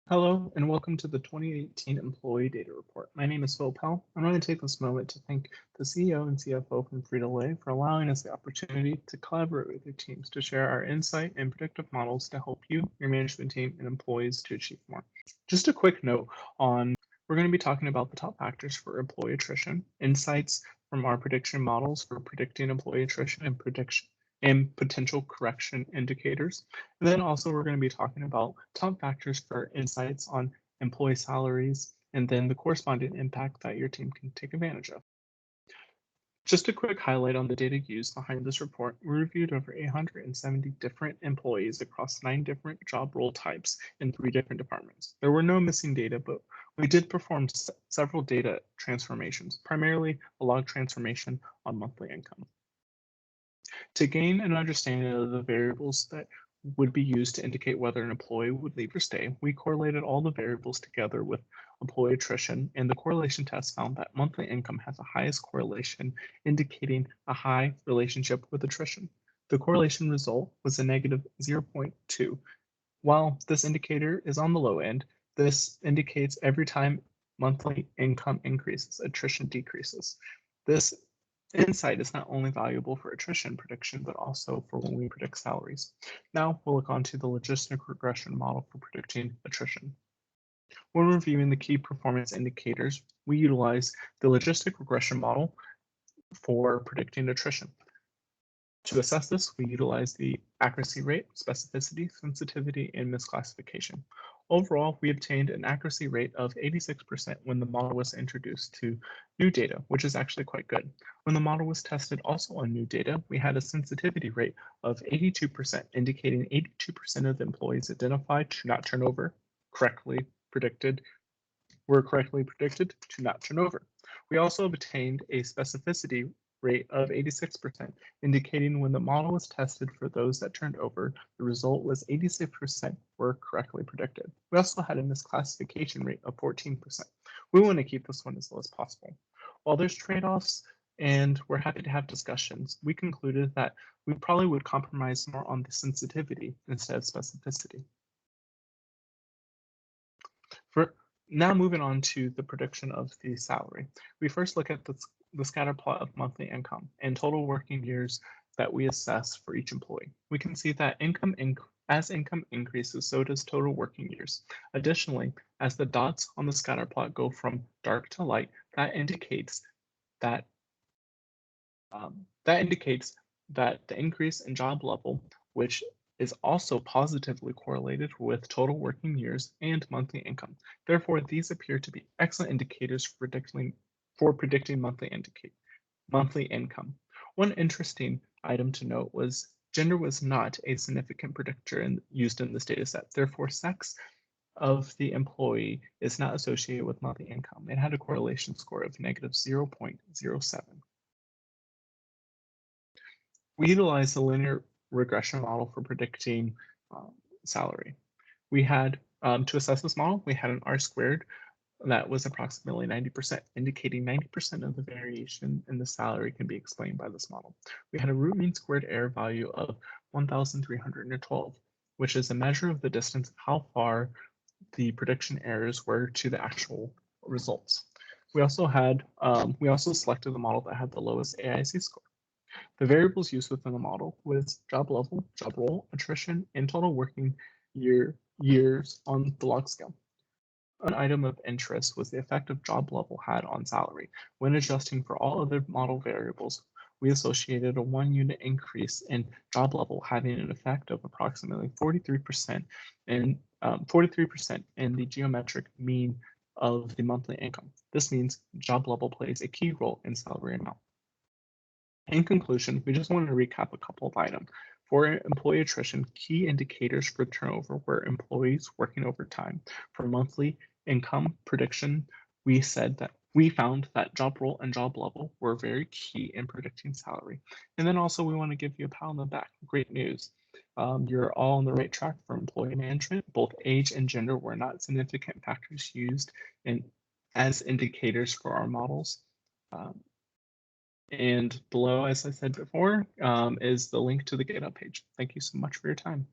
Hello and welcome to the 2018 Employee Data Report. My name is Phil Pell. I'm going to take this moment to thank the CEO and CFO from Frito-Lay for allowing us the opportunity to collaborate with your teams to share our insight and predictive models to help you, your management team, and employees to achieve more. Just a quick note on we're going to be talking about the top factors for employee attrition, insights from our prediction models for predicting employee attrition and potential correction indicators. And then also we're going to be talking about top factors for insights on employee salaries and then the corresponding impact that your team can take advantage of. Just a quick highlight on the data used behind this report, we reviewed over 870 different employees across 9 different job role types in 3 different departments. There were no missing data, but we did perform several data transformations, primarily a log transformation on monthly income. To gain an understanding of the variables that would be used to indicate whether an employee would leave or stay, we correlated all the variables together with employee attrition, and the correlation test found that monthly income has the highest correlation, indicating a high relationship with attrition. The correlation result was a negative 0.2. While this indicator is on the low end, this indicates every time monthly income increases, attrition decreases. This insight is not only valuable for attrition prediction, but also for when we predict salaries. Now we'll look onto the logistic regression model for predicting attrition. When reviewing the key performance indicators, we utilize the logistic regression model for predicting attrition. To assess this, we utilize the accuracy rate, specificity, sensitivity, and misclassification. Overall, we obtained an accuracy rate of 86% when the model was introduced to new data, which is actually quite good. When the model was tested also on new data, we had a sensitivity rate of 82%, indicating 82% of the employees identified to not turn over were correctly predicted to not turn over. We also obtained a specificity rate of 86%, indicating when the model was tested for those that turned over, the result was 86% were correctly predicted. We also had a misclassification rate of 14%. We want to keep this one as low as possible. While there's trade-offs and we're happy to have discussions, we concluded that we probably would compromise more on the sensitivity instead of specificity. Now moving on to the prediction of the salary. We first look at the scatter plot of monthly income and total working years that we assess for each employee. We can see that as income increases, so does total working years. Additionally, as the dots on the scatter plot go from dark to light, that indicates that the increase in job level, which is also positively correlated with total working years and monthly income. Therefore, these appear to be excellent indicators for predicting monthly income. One interesting item to note was gender was not a significant predictor used in this data set. Therefore, sex of the employee is not associated with monthly income. It had a correlation score of negative 0.07. We utilize the linear regression model for predicting salary. We had, to assess this model, we had an R-squared that was approximately 90%, indicating 90% of the variation in the salary can be explained by this model. We had a root mean squared error value of 1,312, which is a measure of the distance of how far the prediction errors were to the actual results. We also selected the model that had the lowest AIC score. The variables used within the model was job level, job role, attrition, and total working years on the log scale. An item of interest was the effect of job level had on salary. When adjusting for all other model variables, we associated a 1 unit increase in job level having an effect of approximately 43% in the geometric mean of the monthly income. This means job level plays a key role in salary amount. In conclusion, we just wanted to recap a couple of items. For employee attrition, key indicators for turnover were employees working overtime. For monthly income prediction, we found that job role and job level were very key in predicting salary. And then also we want to give you a pat on the back. Great news. You're all on the right track for employee management. Both age and gender were not significant factors used as indicators for our models. And below, as I said before, is the link to the GitHub page. Thank you so much for your time.